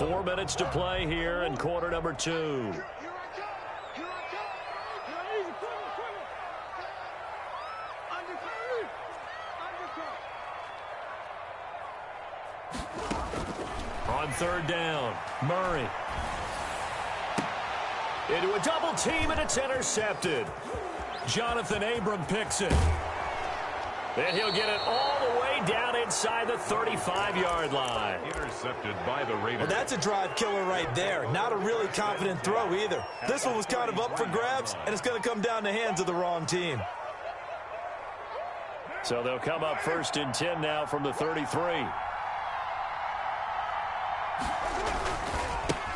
4 minutes to play here in quarter number 2. On third down, Murray. Into a double team, and it's intercepted. Jonathan Abram picks it. And he'll get it all the way down inside the 35-yard line. Intercepted by the Raiders. Well, that's a drive killer right there. Not a really confident throw either. This one was kind of up for grabs, and it's going to come down the hands of the wrong team. So they'll come up 1st and 10 now from the 33.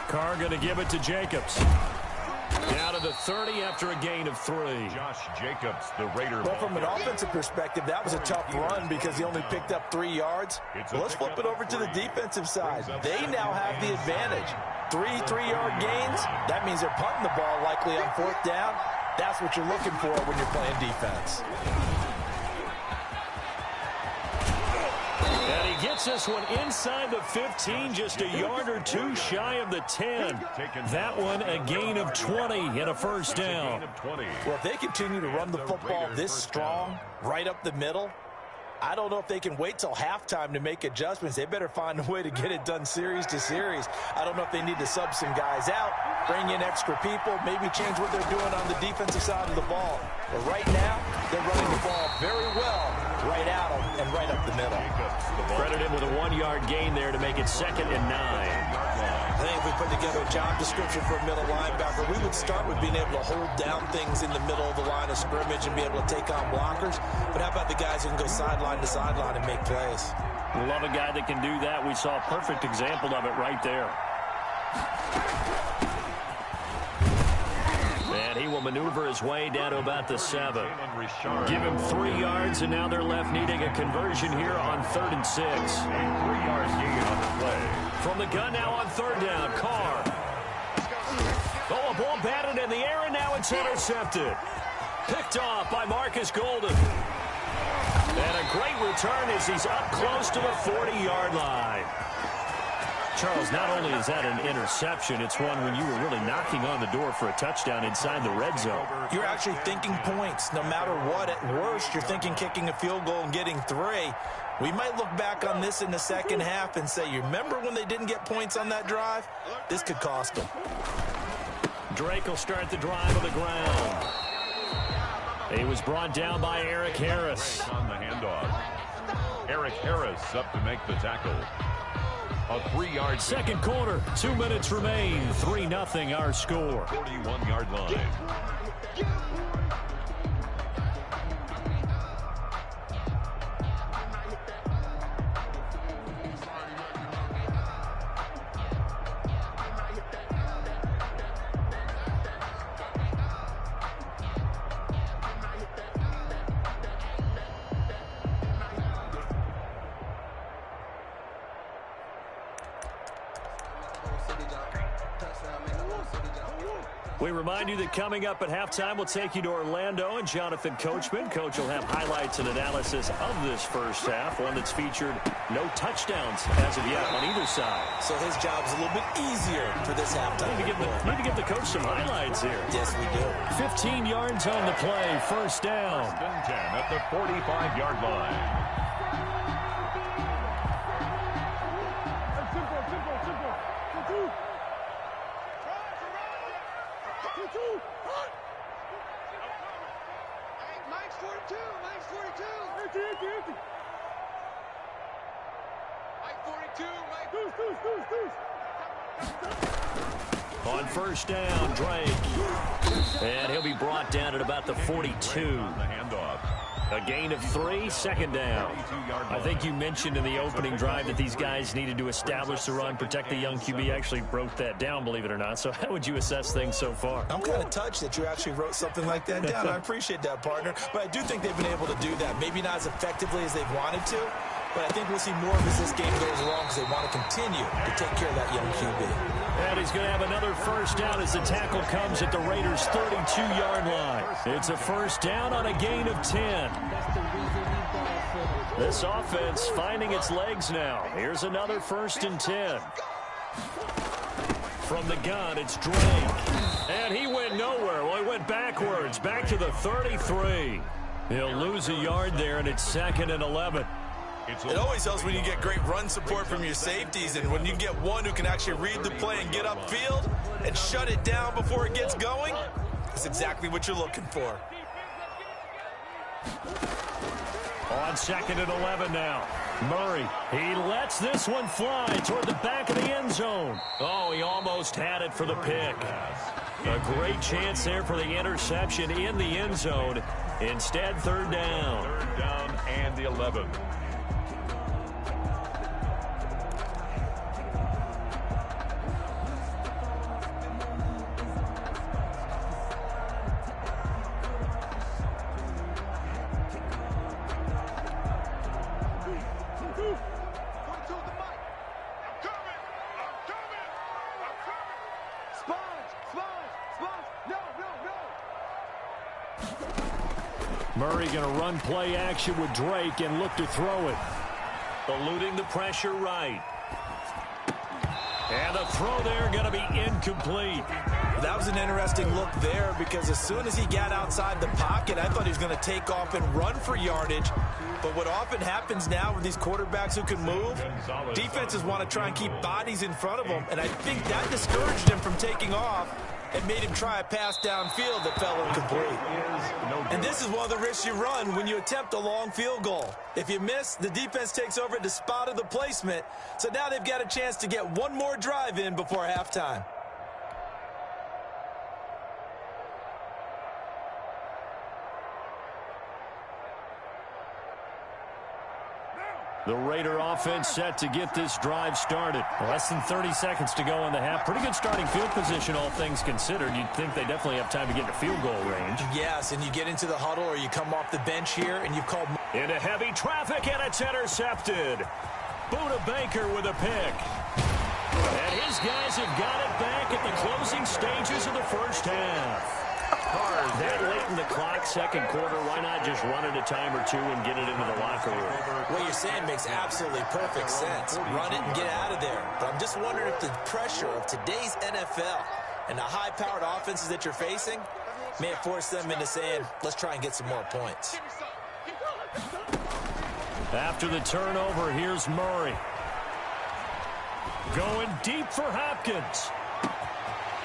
Carr going to give it to Jacobs. Down to the 30 after a gain of 3. Josh Jacobs, the Raider. Well, from an offensive perspective, that was a tough run because he only picked up 3 yards. Well, let's flip it over to the defensive side. They now have the advantage. 3 3-yard gains. That means they're punting the ball likely on 4th down. That's what you're looking for when you're playing defense. And he gets this one inside the 15, just a yard or 2 shy of the 10. That one a gain of 20 and a 1st down. Well, if they continue to run the football this strong, right up the middle, I don't know if they can wait till halftime to make adjustments. They better find a way to get it done series to series. I don't know if they need to sub some guys out, bring in extra people, maybe change what they're doing on the defensive side of the ball. But right now, they're running the ball very well right at them and right up the middle. Credit him with a 1-yard gain there to make it 2nd and 9. I think if we put together a job description for a middle linebacker, we would start with being able to hold down things in the middle of the line of scrimmage and be able to take on blockers. But how about the guys who can go sideline to sideline and make plays? Love a guy that can do that. We saw a perfect example of it right there. And he will maneuver his way down to about the 7. Give him 3 yards, and now they're left needing a conversion here on 3rd and 6. A 3-yard gain on the play. From the gun now on 3rd down, Carr. Oh, a ball batted in the air, and now it's intercepted. Picked off by Marcus Golden. And a great return as he's up close to the 40-yard line. Charles, not only is that an interception, it's one when you were really knocking on the door for a touchdown inside the red zone. You're actually thinking points. No matter what, at worst, you're thinking kicking a field goal and getting 3. We might look back on this in the second half and say, you remember when they didn't get points on that drive? This could cost them. Drake will start the drive on the ground. He was brought down by Eric Harris. On the handoff. Eric Harris up to make the tackle. A 3-yard. Second quarter, 2 minutes remain. 3-0 our score. 41-yard line. We remind you that coming up at halftime, we'll take you to Orlando and Jonathan Coachman. Coach will have highlights and analysis of this first half, one that's featured no touchdowns as of yet on either side. So his job's a little bit easier for this halftime. Need to give the coach some highlights here. Yes, we do. 15 yards on the play, 1st down. 1st and 10 at the 45-yard line. On 1st down, Drake. And he'll be brought down at about the 42. A gain of 3, 2nd down. I think you mentioned in the opening drive that these guys needed to establish the run, protect the young QB. Actually wrote that down, believe it or not. So how would you assess things so far? I'm kind of touched that you actually wrote something like that down. I appreciate that, partner. But I do think they've been able to do that. Maybe not as effectively as they've wanted to, but I think we'll see more of as this game goes along because they want to continue to take care of that young QB. And he's going to have another 1st down as the tackle comes at the Raiders' 32-yard line. It's a 1st down on a gain of 10. This offense finding its legs now. Here's another 1st and 10. From the gun, it's Drake. And he went nowhere. Well, he went backwards, back to the 33. He'll lose a yard there, and it's 2nd and 11. It always helps when you get great run support from your safeties, and when you get one who can actually read the play and get upfield and shut it down before it gets going, that's exactly what you're looking for. On 2nd and 11 now. Murray, he lets this one fly toward the back of the end zone. Oh, he almost had it for the pick. A great chance there for the interception in the end zone. Instead, 3rd down. 3rd down and the 11. Murray going to run play action with Drake and look to throw it. Eluding the pressure right. And the throw there going to be incomplete. That was an interesting look there because as soon as he got outside the pocket, I thought he was going to take off and run for yardage. But what often happens now with these quarterbacks who can move, defenses want to try and keep bodies in front of them. And I think that discouraged him from taking off and made him try a pass downfield that fell incomplete. And this is one of the risks you run when you attempt a long field goal. If you miss, the defense takes over at the spot of the placement. So now they've got a chance to get one more drive in before halftime. The Raider offense set to get this drive started. Less than 30 seconds to go in the half. Pretty good starting field position, all things considered. You'd think they definitely have time to get into field goal range. Yes, and you get into the huddle or you come off the bench here and you've called... Into heavy traffic, and it's intercepted. Buda Baker with a pick. And his guys have got it back at the closing stages of the first half. That late in the clock, second quarter, why not just run it a time or two and get it into the locker room? What you're saying makes absolutely perfect sense. Run it and get out of there. But I'm just wondering if the pressure of today's NFL and the high-powered offenses that you're facing may have forced them into saying, let's try and get some more points. After the turnover, here's Murray. Going deep for Hopkins.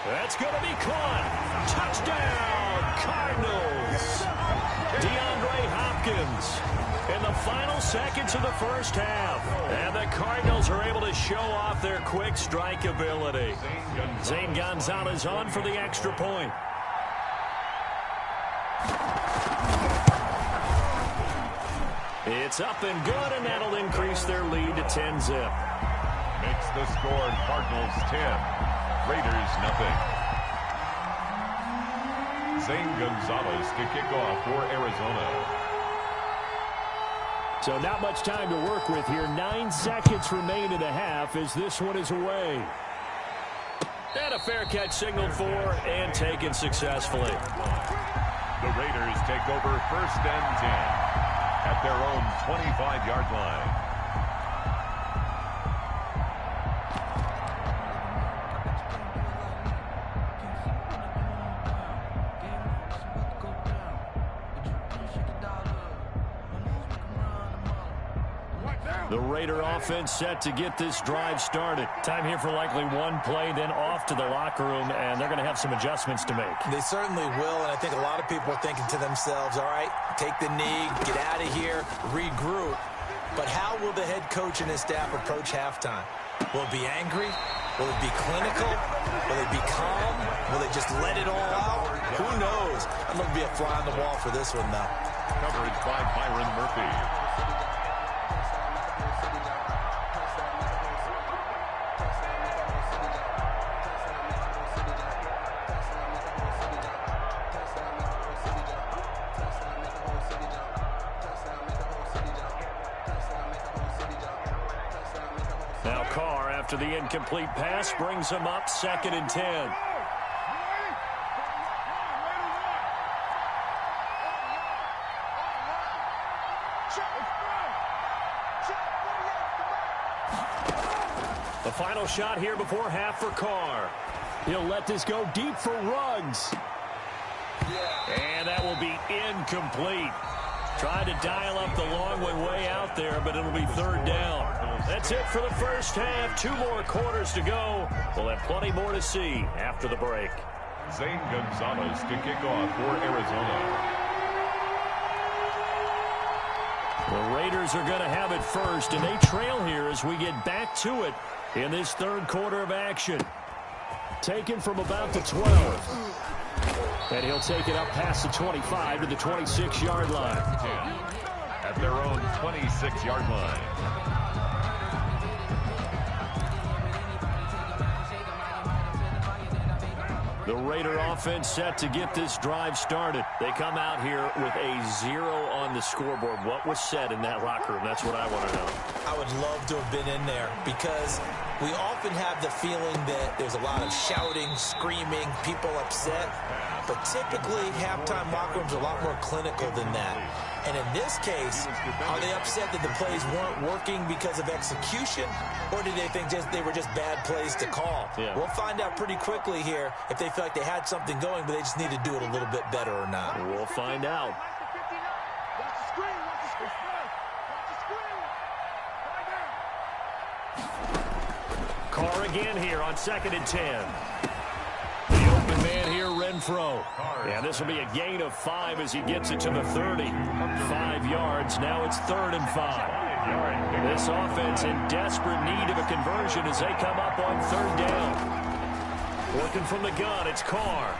That's going to be caught. Touchdown, Cardinals. DeAndre Hopkins in the final seconds of the first half. And the Cardinals are able to show off their quick strike ability. Zane Gonzalez on for the extra point. It's up and good, and that'll increase their lead to 10-zip. Makes the score Cardinals 10. Raiders nothing. Zane Gonzalez to kick off for Arizona. So not much time to work with here. 9 seconds remain in the half as this one is away. And a fair catch signaled for and taken successfully. The Raiders take over 1st and 10 at their own 25-yard line. The Raider offense set to get this drive started. Time here for likely one play, then off to the locker room, and they're going to have some adjustments to make. They certainly will, and I think a lot of people are thinking to themselves, all right, take the knee, get out of here, regroup. But how will the head coach and his staff approach halftime? Will it be angry? Will it be clinical? Will it be calm? Will they just let it all out? Who knows? I'm going to be a fly on the wall for this one, though. Coverage by Byron Murphy. Now Carr, after the incomplete pass, brings him up 2nd and 10. The final final shot here before half for Carr. He'll let this go deep for Ruggs. And that will be incomplete. Tried to dial up the long way out there, but it'll be third down. That's it for the first half. 2 more quarters to go. We'll have plenty more to see after the break. Zane Gonzalez to kick off for Arizona. The Raiders are going to have it first, and they trail here as we get back to it in this third quarter of action. Taken from about the 12. And he'll take it up past the 25 to the 26-yard line. At their own 26-yard line. The Raider offense set to get this drive started. They come out here with a 0 on the scoreboard. What was said in that locker room? That's what I want to know. I would love to have been in there because we often have the feeling that there's a lot of shouting, screaming, people upset. But typically, halftime locker rooms are a lot more clinical than that. And in this case, are they upset that the plays weren't working because of execution? Or do they think they were just bad plays to call? Yeah. We'll find out pretty quickly here if they feel like they had something going, but they just need to do it a little bit better or not. We'll find out. Carr again here on 2nd and 10. Man here, Renfro. Yeah, this will be a gain of 5 as he gets it to the 30. 5 yards. Now it's 3rd and 5. This offense in desperate need of a conversion as they come up on 3rd down. Working from the gun, it's Carr.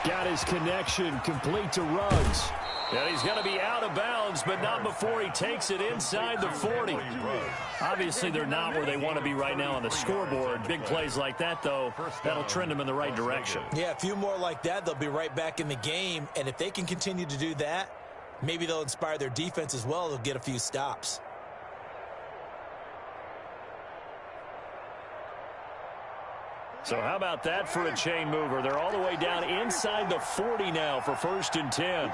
Got his connection complete to Ruggs. And he's going to be out of bounds, but not before he takes it inside the 40. Obviously, they're not where they want to be right now on the scoreboard. Big plays like that, though, that'll trend them in the right direction. Yeah, a few more like that, they'll be right back in the game. And if they can continue to do that, maybe they'll inspire their defense as well. They'll get a few stops. So how about that for a chain mover? They're all the way down inside the 40 now for 1st and 10.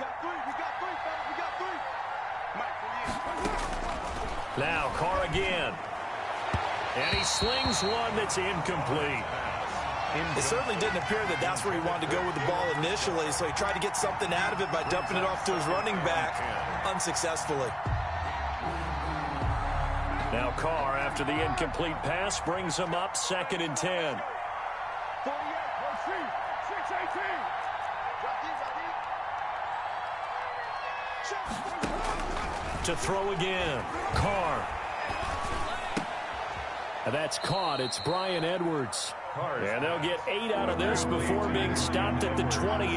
Now Carr again. And he slings one that's incomplete. It certainly didn't appear that that's where he wanted to go with the ball initially, so he tried to get something out of it by dumping it off to his running back unsuccessfully. Now Carr, after the incomplete pass, brings him up 2nd and 10. To throw again. Carr. That's caught. It's Bryan Edwards. And they'll get 8 out of this before being stopped at the 28.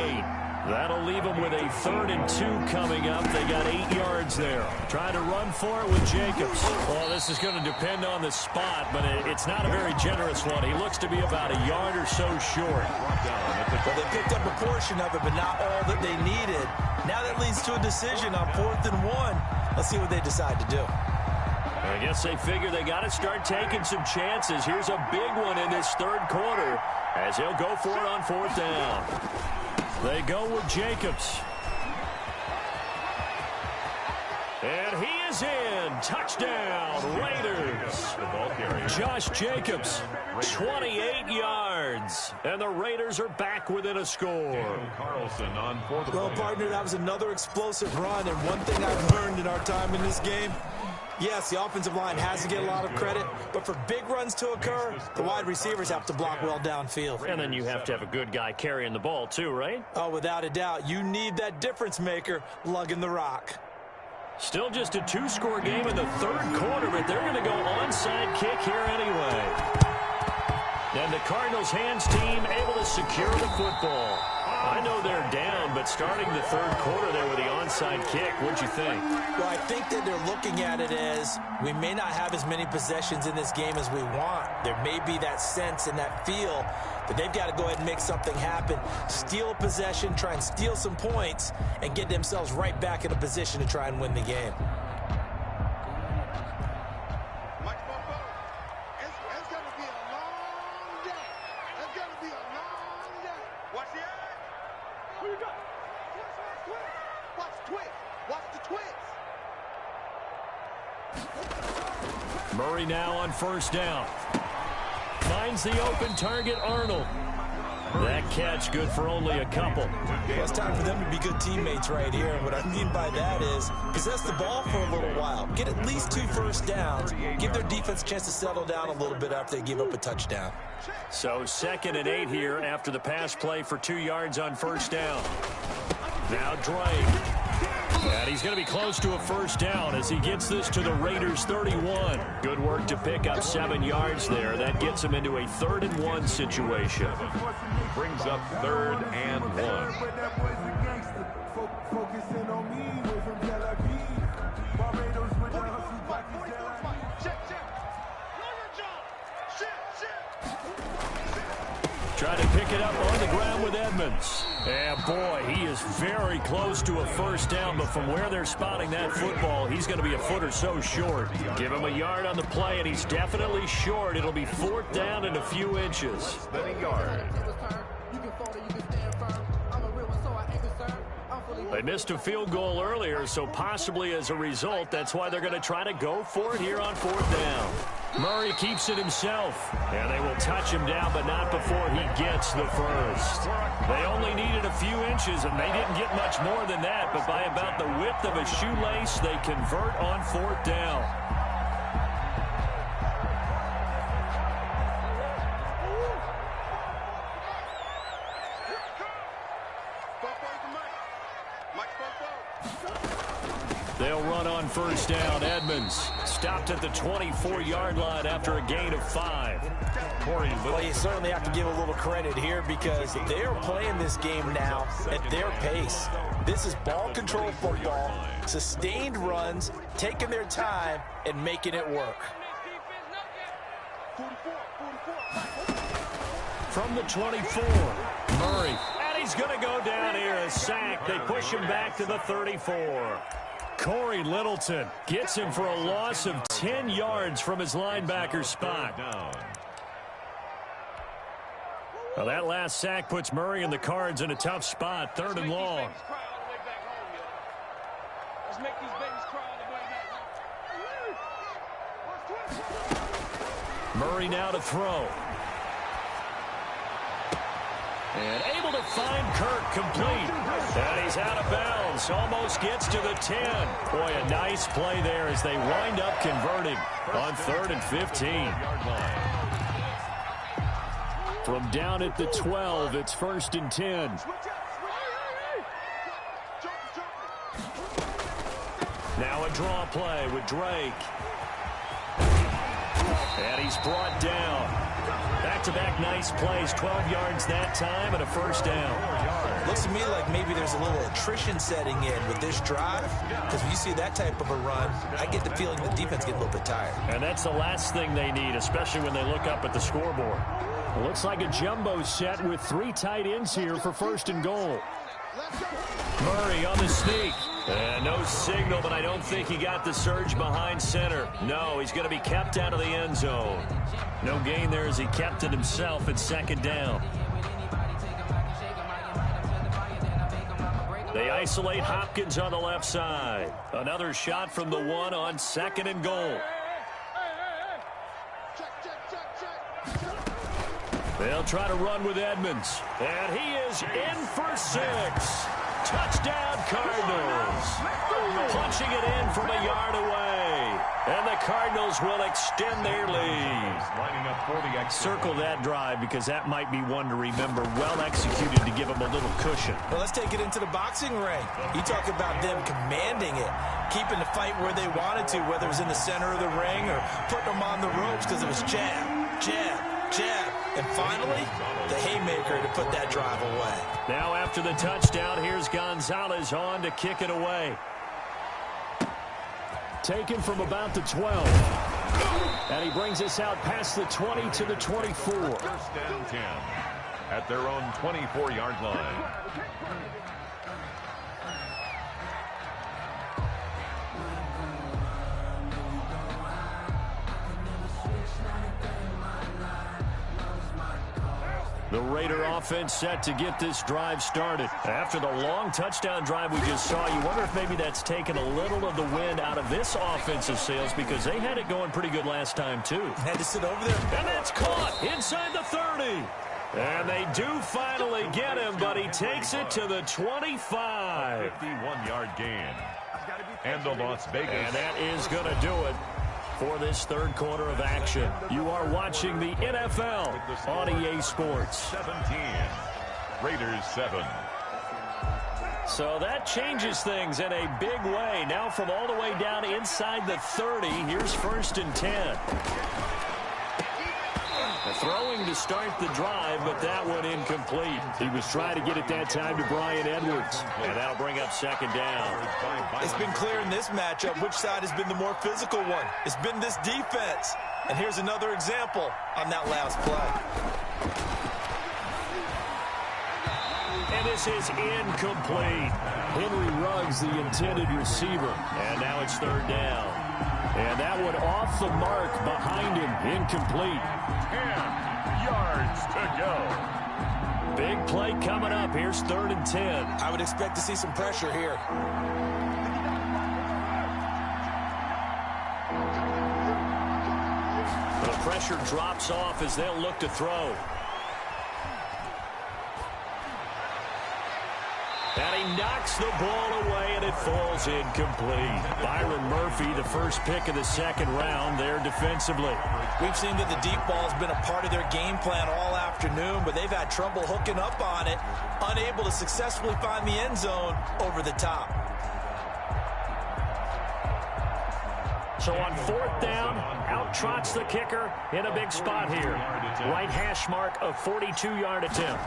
That'll leave them with a 3rd and 2 coming up. They got 8 yards there. Trying to run for it with Jacobs. Well, this is going to depend on the spot, but it's not a very generous one. He looks to be about a yard or so short. Well, they picked up a portion of it, but not all that they needed. Now that leads to a decision on 4th and 1. Let's see what they decide to do. I guess they figure they got to start taking some chances. Here's a big one in this 3rd quarter as he'll go for it on 4th down. They go with Jacobs. And he is in. Touchdown, Raiders. Josh Jacobs, 28 yards. And the Raiders are back within a score. Well, partner, that was another explosive run. And one thing I've learned in our time in this game, yes, the offensive line has to get a lot of credit, but for big runs to occur, the wide receivers have to block well downfield. And then you have to have a good guy carrying the ball too, right? Oh, without a doubt. You need that difference maker lugging the rock. Still just a 2-score game in the 3rd quarter, but they're going to go onside kick here anyway. And the Cardinals' hands team able to secure the football. I know they're down, but starting the 3rd quarter there with the onside kick, what'd you think? Well, I think that they're looking at it as we may not have as many possessions in this game as we want. There may be that sense and that feel that they've got to go ahead and make something happen, steal a possession, try and steal some points, and get themselves right back in a position to try and win the game. Murray now on 1st down. finds the open target, Arnold. That catch good for only a couple. Well, it's time for them to be good teammates right here. And what I mean by that is possess the ball for a little while. Get at least 2 first downs. Give their defense a chance to settle down a little bit after they give up a touchdown. So 2nd and 8 here after the pass play for 2 yards on first down. Now Drake. And he's going to be close to a first down as he gets this to the Raiders' 31. Good work to pick up 7 yards there. That gets him into a 3rd and 1 situation. Brings up 3rd and 1. Trying to pick it up on the ground with Edmonds. And boy, he is very close to a first down, but from where they're spotting that football, he's going to be a foot or so short. Give him a yard on the play, and he's definitely short. It'll be 4th down and a few inches. Then a yard. They missed a field goal earlier, so possibly as a result, that's why they're going to try to go for it here on 4th down. Murray keeps it himself, and they will touch him down, but not before he gets the first. They only needed a few inches, and they didn't get much more than that, but by about the width of a shoelace, they convert on 4th down. They'll run on first down. Edmonds stopped at the 24-yard line after a gain of 5. Well, you certainly have to give a little credit here because they are playing this game now at their pace. This is ball control football, sustained runs, taking their time, and making it work. From the 24, Murray. And he's going to go down here, a sack. They push him back to the 34. Corey Littleton gets him for a loss of 10 yards from his linebacker spot. Well, that last sack puts Murray and the Cards in a tough spot, 3rd and long. Murray now to throw. And able to find Kirk complete. And he's out of bounds. Almost gets to the 10. Boy, a nice play there as they wind up converting on 3rd and 15. From down at the 12, it's 1st and 10. Now a draw play with Drake. And he's brought down. Back-to-back nice plays, 12 yards that time and a first down. Looks to me like maybe there's a little attrition setting in with this drive because when you see that type of a run, I get the feeling the defense gets a little bit tired. And that's the last thing they need, especially when they look up at the scoreboard. It looks like a jumbo set with 3 tight ends here for 1st and goal. Murray on the sneak. And no signal, but I don't think he got the surge behind center. No, he's going to be kept out of the end zone. No gain there as he kept it himself at 2nd down. They isolate Hopkins on the left side. Another shot from the 1 on 2nd and goal. They'll try to run with Edmonds. And he is in for 6. Touchdown, Cardinals. Punching it in from a yard away. And the Cardinals will extend their lead. Lining up for the Circle that drive because that might be one to remember. Well executed to give them a little cushion. Well, let's take it into the boxing ring. You talk about them commanding it, keeping the fight where they wanted to, whether it was in the center of the ring or putting them on the ropes because it was jab, jab, jab. And finally, the haymaker to put that drive away. Now after the touchdown, here's Gonzalez on to kick it away. Taken from about the 12. And he brings us out past the 20 to the 24. 1st and 10 at their own 24-yard line. The Raider offense set to get this drive started. After the long touchdown drive we just saw, you wonder if maybe that's taken a little of the wind out of this offensive sails because they had it going pretty good last time, too. Had to sit over there. And that's caught inside the 30. And they do finally get him, but he takes it to the 25. 51-yard gain. And the Las Vegas. And that is going to do it for this third quarter of action. You are watching the NFL on EA Sports. 17. Raiders 7. So that changes things in a big way. Now from all the way down inside the 30, here's 1st and 10. Throwing to start the drive, but that one incomplete. He was trying to get it that time to Bryan Edwards. And that'll bring up 2nd down. It's been clear in this matchup which side has been the more physical one. It's been this defense. And here's another example on that last play. And this is incomplete. Henry Ruggs, the intended receiver. And now it's 3rd down. And that one off the mark behind him, incomplete. 10 yards to go. Big play coming up. Here's 3rd and 10. I would expect to see some pressure here. The pressure drops off as they'll look to throw. And he knocks the ball away, and it falls incomplete. Byron Murphy, the first pick of the 2nd round there defensively. We've seen that the deep ball has been a part of their game plan all afternoon, but they've had trouble hooking up on it, unable to successfully find the end zone over the top. So on 4th down, out trots the kicker in a big spot here. Right hash mark of 42-yard attempt.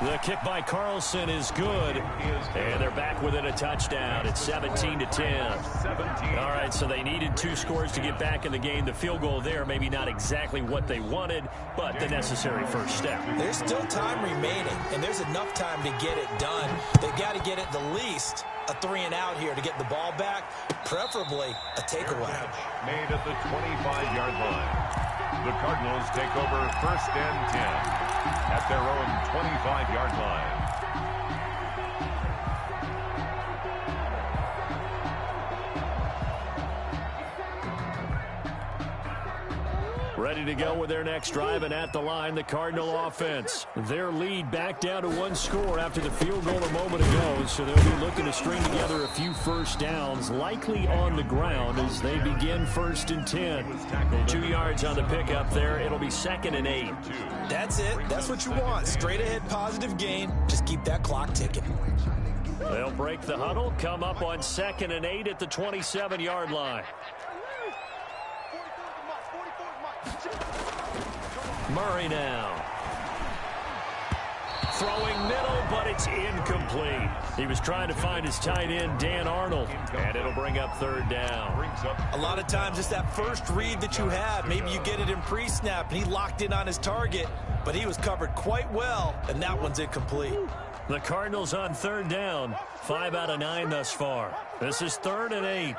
The kick by Carlson is good, and they're back within a touchdown. It's 17-10. All right, so they needed 2 scores to get back in the game. The field goal there, maybe not exactly what they wanted, but the necessary first step. There's still time remaining, and there's enough time to get it done. They've got to get at the least a 3-and-out here to get the ball back, preferably a takeaway. Made at the 25-yard line. The Cardinals take over 1st and 10 at their own 25-yard line. Ready to go with their next drive, and at the line, the Cardinal offense. Their lead back down to 1 score after the field goal a moment ago, so they'll be looking to string together a few first downs, likely on the ground as they begin 1st and 10. 2 yards on the pickup there. It'll be 2nd and 8. That's it. That's what you want. Straight ahead positive gain. Just keep that clock ticking. They'll break the huddle, come up on 2nd and 8 at the 27-yard line. Murray now. Throwing middle, but it's incomplete. He was trying to find his tight end, Dan Arnold, and it'll bring up 3rd down. A lot of times it's that first read that you have. Maybe you get it in pre-snap, and he locked in on his target, but he was covered quite well, and that one's incomplete. The Cardinals on 3rd down, 5 out of 9 thus far. This is 3rd and 8.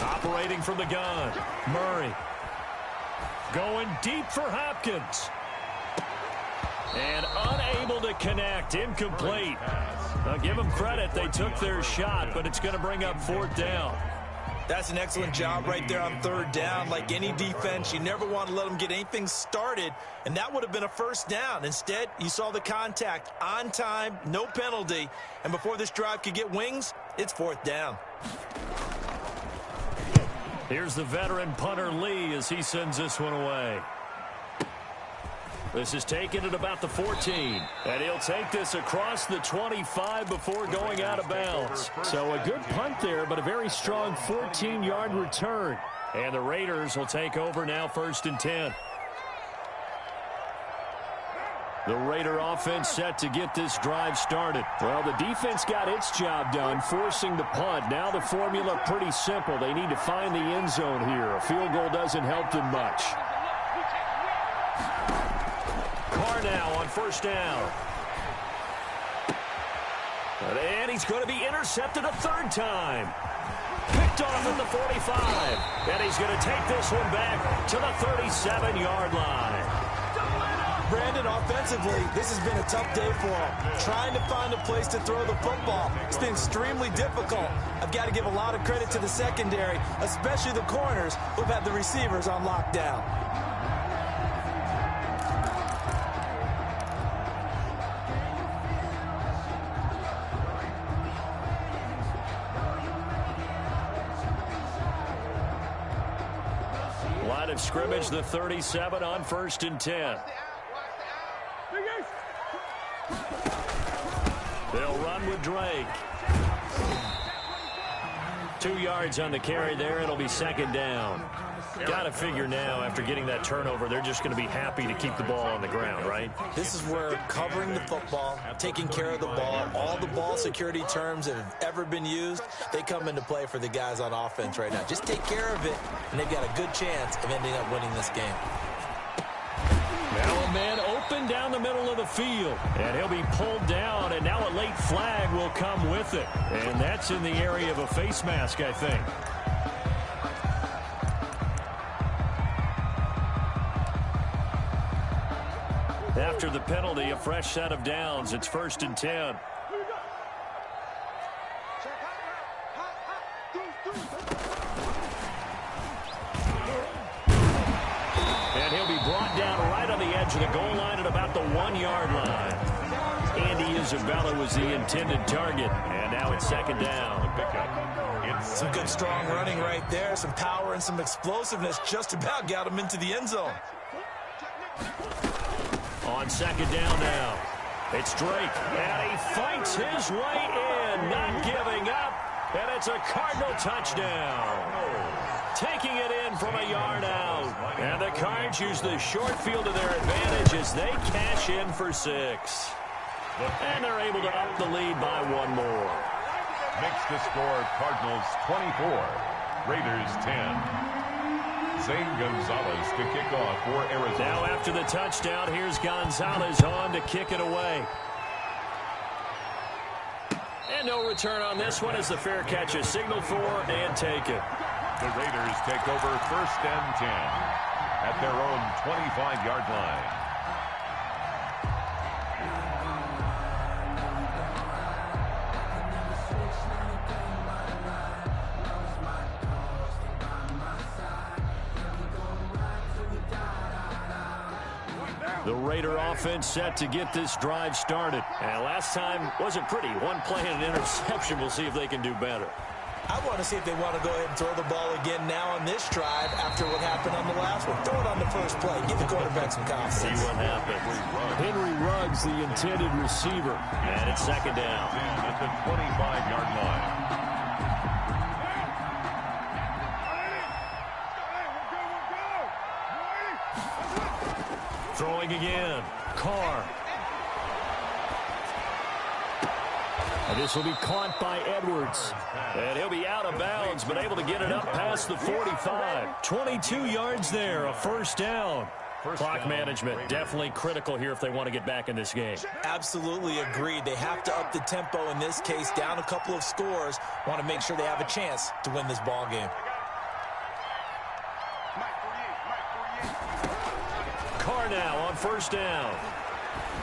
Operating from the gun, Murray. Going deep for Hopkins. And unable to connect, incomplete. Now give them credit, they took their shot, but it's going to bring up 4th down. That's an excellent job right there on 3rd down. Like any defense, you never want to let them get anything started, and that would have been a 1st down. Instead, you saw the contact on time, no penalty, and before this drive could get wings, it's 4th down. Here's the veteran punter Lee as he sends this one away. This is taken at about the 14. And he'll take this across the 25 before going out of bounds. So a good punt there, but a very strong 14-yard return. And the Raiders will take over now 1st and 10. The Raider offense set to get this drive started. Well, the defense got its job done, forcing the punt. Now the formula pretty simple. They need to find the end zone here. A field goal doesn't help them much. Carr now on 1st down. And he's going to be intercepted a 3rd time. Picked picked off at the 45. And he's going to take this one back to the 37-yard line. Brandon, offensively, this has been a tough day for him. Trying to find a place to throw the football. It's been extremely difficult. I've got to give a lot of credit to the secondary, especially the corners who've had the receivers on lockdown. Line of scrimmage, the 37 on 1st and 10. They'll run with Drake. 2 yards on the carry there. It'll be 2nd down. Got to figure now, after getting that turnover, they're just going to be happy to keep the ball on the ground, right? This is where covering the football, taking care of the ball, all the ball security terms that have ever been used, they come into play for the guys on offense right now. Just take care of it, and they've got a good chance of ending up winning this game. Now a man open down the middle of the field, and he'll be pulled down, and now a late flag will come with it. And that's in the area of a face mask, I think. After the penalty, a fresh set of downs. It's 1st and 10. And he'll be brought down right on the edge of the goal line at about the 1-yard line. Andy Isabella was the intended target, and now it's 2nd down. Some good strong running right there, some power and some explosiveness, just about got him into the end zone. On 2nd down now, it's Drake, and he fights his way in, not giving up, and it's a Cardinal touchdown. Taking it in from a yard out, and the Cards use the short field to their advantage as they cash in for 6. And they're able to up the lead by 1 more. Makes the score Cardinals 24, Raiders 10. Zane Gonzalez to kick off for Arizona. Now after the touchdown, here's Gonzalez on to kick it away. And no return on this one as the fair catch is signaled for and taken. The Raiders take over 1st and 10 at their own 25-yard line. The Raider offense set to get this drive started. And last time wasn't pretty. 1 play and an interception. We'll see if they can do better. I want to see if they want to go ahead and throw the ball again now on this drive after what happened on the last one. Throw it on the first play. Give the quarterback some confidence. See what happens. Henry Ruggs, the intended receiver. And it's 2nd down. At the 25-yard line. Throwing again. Carr. And this will be caught by Edwards. And he'll be out of bounds, but able to get it up past the 45. 22 yards there, a 1st down. Clock management definitely critical here if they want to get back in this game. Absolutely agreed. They have to up the tempo in this case, down a couple of scores. Want to make sure they have a chance to win this ball game. Carr now on 1st down.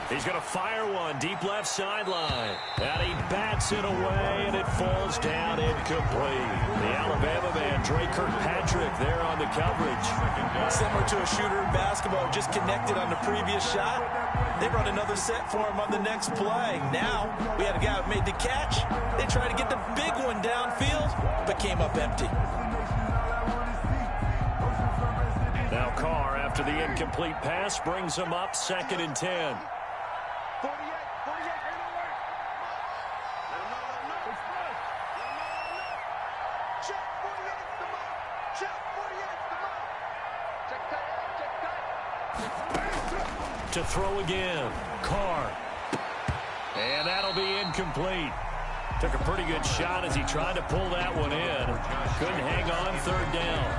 He's going to fire one deep left sideline. And he bats it away, and it falls down incomplete. The Alabama man, Drake Kirkpatrick, there on the coverage. Similar to a shooter in basketball, just connected on the previous shot. They brought another set for him on the next play. Now, we had a guy who made the catch. They tried to get the big one downfield, but came up empty. Now Carr, after the incomplete pass, brings him up 2nd and 10. To throw again, Carr. And that'll be incomplete. Took a pretty good shot as he tried to pull that one in. Couldn't hang on 3rd down.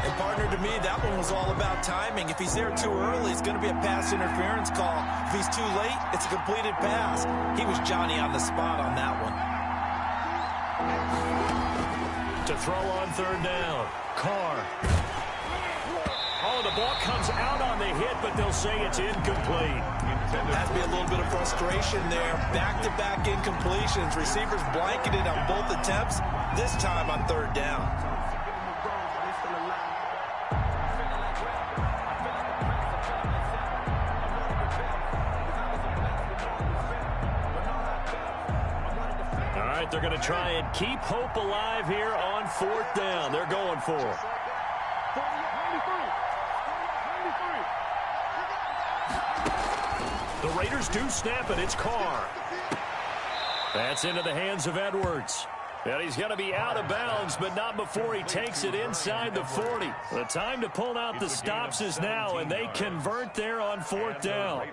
And partner, to me, that one was all about timing. If he's there too early, it's going to be a pass interference call. If he's too late, it's a completed pass. He was Johnny on the spot on that one. To throw on third down. Carr. Oh, the ball comes out on the hit, but they'll say it's incomplete. Has to be a little bit of frustration there. Back-to-back incompletions. Receivers blanketed on both attempts, this time on third down. All right, they're going to try and keep hope alive here on fourth down. They're going for it. The Raiders do snap it. It's Carr. That's into the hands of Edwards. And he's going to be out of bounds, but not before he takes it inside the 40. The time to pull out the stops is now, and they convert there on fourth down.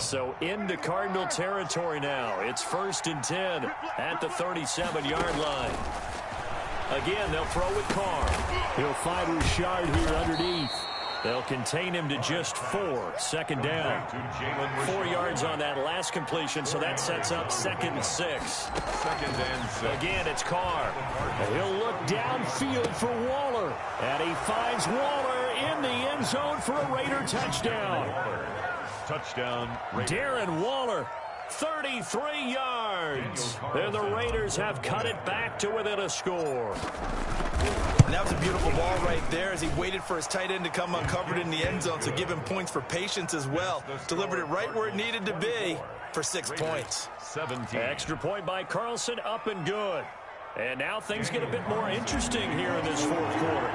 So into Cardinal territory now. It's 1st and 10 at the 37-yard line. Again, they'll throw with Carr. He'll find Richard here underneath. They'll contain him to just 4. Second down. 4 yards on that last completion, so that sets up 2nd and 6. 2nd and 6. Again, it's Carr. He'll look downfield for Waller. And he finds Waller in the end zone for a Raider touchdown. Touchdown, Raiders. Darren Waller, 33 yards. And the Raiders have cut it back to within a score. And that was a beautiful ball right there as he waited for his tight end to come uncovered in the end zone, so give him points for patience as well. Delivered it right where it needed to be for 6 points. 17. Extra point by Carlson, up and good. And now things get a bit more interesting here in this fourth quarter.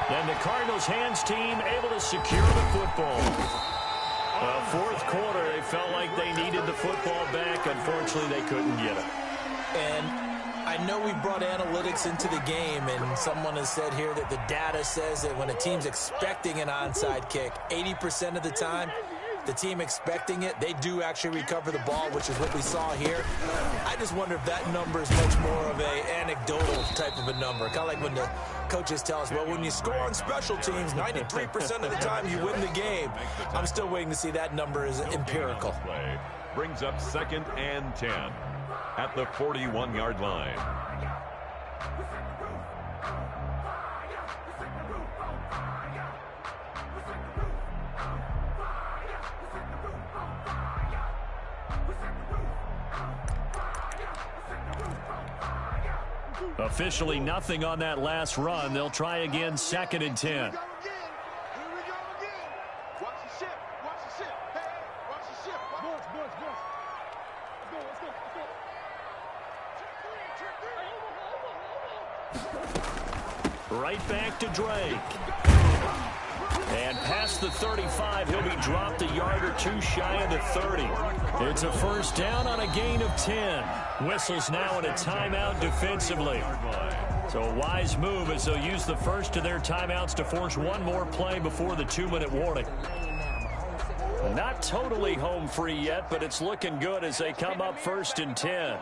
Then the Cardinals' hands team able to secure the football. Fourth quarter, they felt like they needed the football back. Unfortunately, they couldn't get it. And I know we brought analytics into the game, and someone has said here that the data says that when a team's expecting an onside kick, 80% of the time, the team expecting it, they do actually recover the ball, which is what we saw here. I just wonder if that number is much more of an anecdotal type of a number. Kind of like when the coaches tell us, well, when you score on special teams, 93% of the time you win the game. I'm still waiting to see that number is empirical. Brings up 2nd and 10 at the 41-yard line. Officially nothing on that last run. They'll try again, 2nd and 10. Right back to Drake. And past the 35, he'll be dropped a yard or two shy of the 30. It's a first down on a gain of 10. Whistles now in a timeout defensively. So a wise move as they'll use the first of their timeouts to force one more play before the 2-minute warning. Not totally home free yet, but it's looking good as they come up 1st and 10.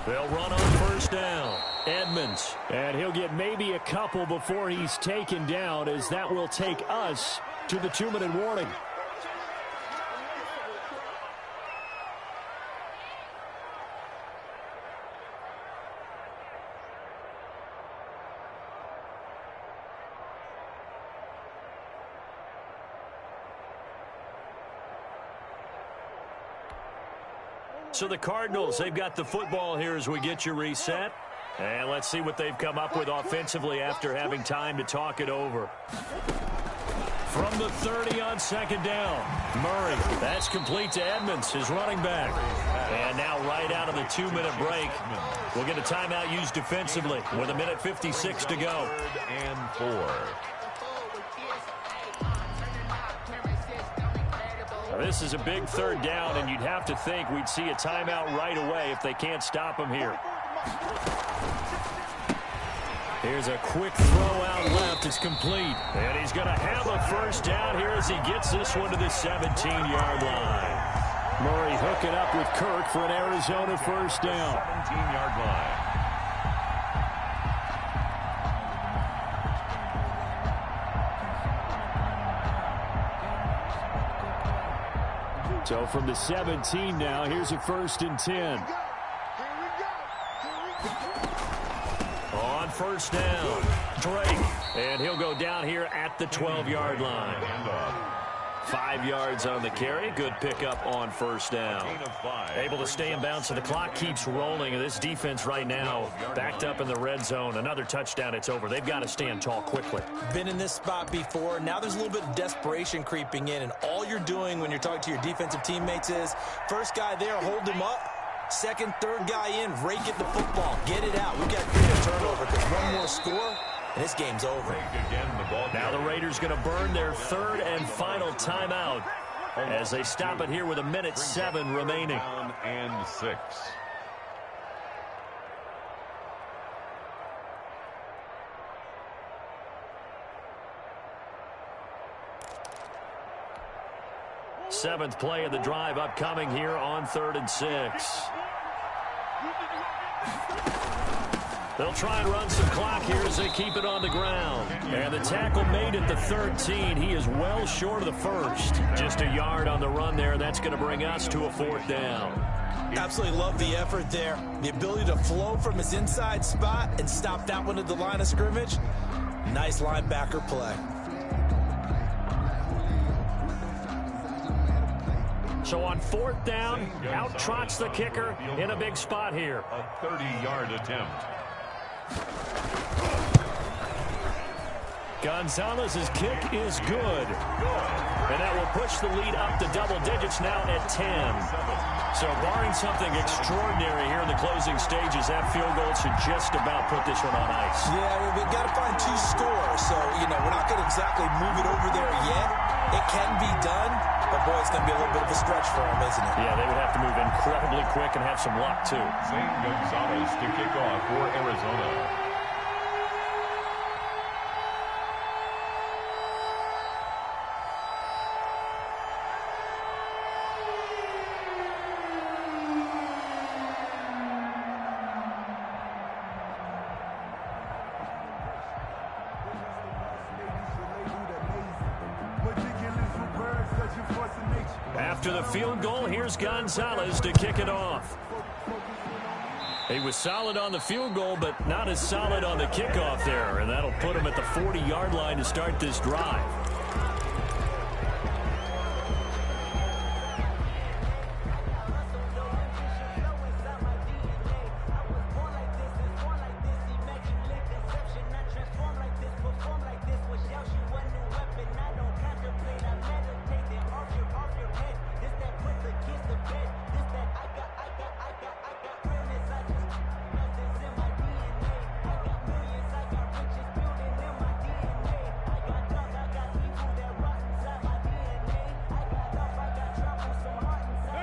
They'll run on first down. Edmonds. And he'll get maybe a couple before he's taken down, as that will take us to the 2-minute warning. So the Cardinals, they've got the football here as we get you reset. And let's see what they've come up with offensively after having time to talk it over. From the 30 on 2nd down, Murray. That's complete to Edmonds, his running back. And now right out of the 2-minute break, we'll get a timeout used defensively with 1:56 to go. 3rd and 4. This is a big 3rd down, and you'd have to think we'd see a timeout right away if they can't stop him here. Here's a quick throw out left. It's complete. And he's going to have a first down here as he gets this one to the 17-yard line. Murray hooking up with Kirk for an Arizona first down. 17-yard line. So from the 17 now, here's a 1st and 10. On 1st down, Drake. And he'll go down here at the 12-yard line. 5 yards on the carry. Good pickup on 1st down. Able to stay in bounds, so the clock keeps rolling. And this defense right now backed up in the red zone. Another touchdown, it's over. They've got to stand tall quickly. Been in this spot before. Now there's a little bit of desperation creeping in. And all you're doing when you're talking to your defensive teammates is, first guy there, hold him up. Second, third guy in, rake at the football. Get it out. We've got to create a turnover because one more score, and this game's over. Now the Raiders going to burn their 3rd and final timeout as they stop it here with 1:07 remaining. And 6. Seventh play of the drive upcoming here on 3rd and 6. They'll try and run some clock here as they keep it on the ground. And the tackle made at the 13. He is well short of the 1st. Just a yard on the run there. That's going to bring us to a 4th down. Absolutely love the effort there. The ability to flow from his inside spot and stop that one at the line of scrimmage. Nice linebacker play. So on 4th down, out trots the kicker in a big spot here. A 30-yard attempt. Gonzalez's kick is good. And that will push the lead up to double digits now at 10. So barring something extraordinary here in the closing stages, that field goal should just about put this one on ice. Yeah, well, we've got to find 2 scores. So, we're not going to exactly move it over there yet. It can be done, but, boy, it's going to be a little bit of a stretch for them, isn't it? Yeah, they would have to move incredibly quick and have some luck, too. Zane Gonzalez to kick off for Arizona. After the field goal, here's Gonzalez to kick it off. He was solid on the field goal, but not as solid on the kickoff there, and that'll put him at the 40-yard line to start this drive.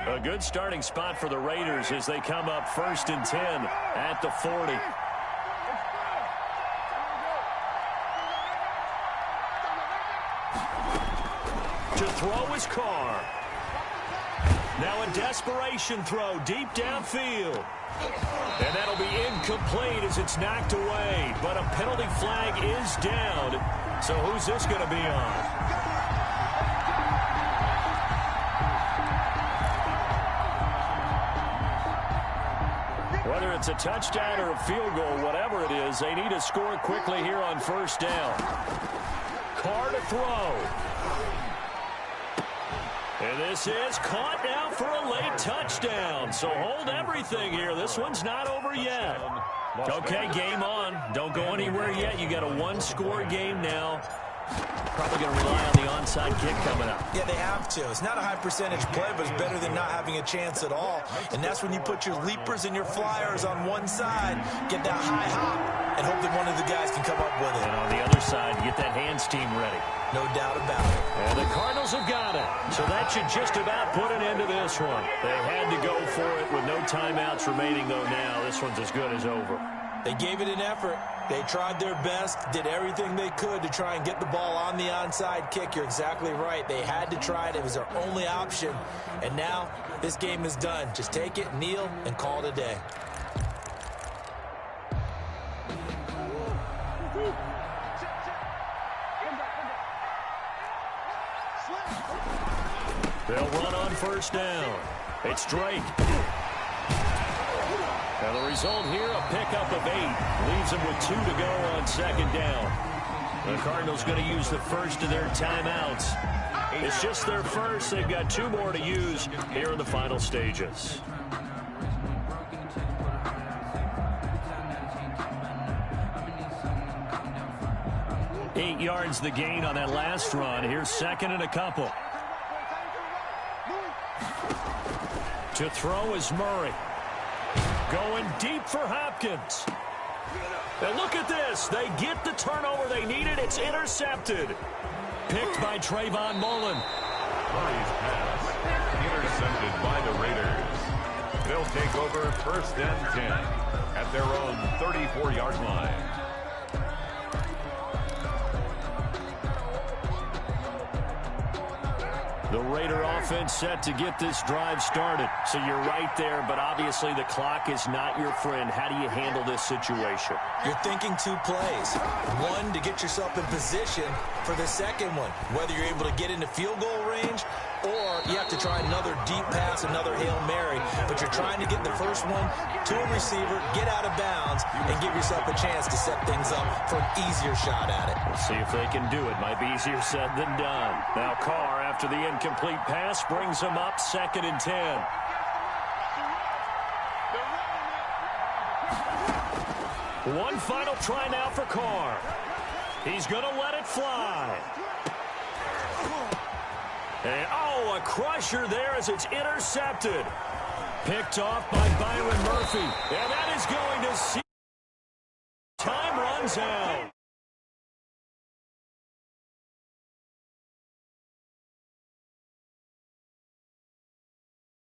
A good starting spot for the Raiders as they come up 1st and 10 at the 40. To throw is Carr. Now a desperation throw deep downfield. And that'll be incomplete as it's knocked away. But a penalty flag is down. So who's this going to be on? Whether it's a touchdown or a field goal, whatever it is, they need to score quickly here on 1st down. Carr to throw. And this is caught now for a late touchdown. So hold everything here. This one's not over yet. Okay, game on. Don't go anywhere yet. You got a 1-score game now. Probably going to rely on the onside kick coming up. Yeah, they have to. It's not a high percentage play, but it's better than not having a chance at all. And that's when you put your leapers and your flyers on one side, get that high hop, and hope that one of the guys can come up with it. And on the other side, get that hands team ready. No doubt about it. And the Cardinals have got it. So that should just about put an end to this one. They had to go for it with no timeouts remaining, though now this one's as good as over. They gave it an effort. They tried their best, did everything they could to try and get the ball on the onside kick. You're exactly right. They had to try it. It was their only option. And now this game is done. Just take it, kneel, and call it a day. They'll run on first down. It's Drake. And the result here, a pickup of 8. Leaves them with 2 to go on second down. The Cardinals going to use the first of their timeouts. It's just their first. They've got 2 more to use here in the final stages. Eight yards the gain on that last run. Here's second and a couple. To throw is Murray. Going deep for Hopkins. And look at this. They get the turnover they needed. It's intercepted. Picked by Trayvon Mullen. Murray's pass intercepted by the Raiders. They'll take over first and 10 at their own 34-yard line. The Raider offense set to get this drive started. So you're right there, but obviously the clock is not your friend. How do you handle this situation? You're thinking 2 plays. One, to get yourself in position for the second one, whether you're able to get into field goal range or you have to try another deep pass, another Hail Mary. But you're trying to get the first one to a receiver, get out of bounds, and give yourself a chance to set things up for an easier shot at it. We'll see if they can do it. Might be easier said than done. Now Carr, after the incomplete pass, brings them up second and 10. One final try now for Carr. He's going to let it fly. And, a crusher there as it's intercepted. Picked off by Byron Murphy. And that is going to see. Time runs out.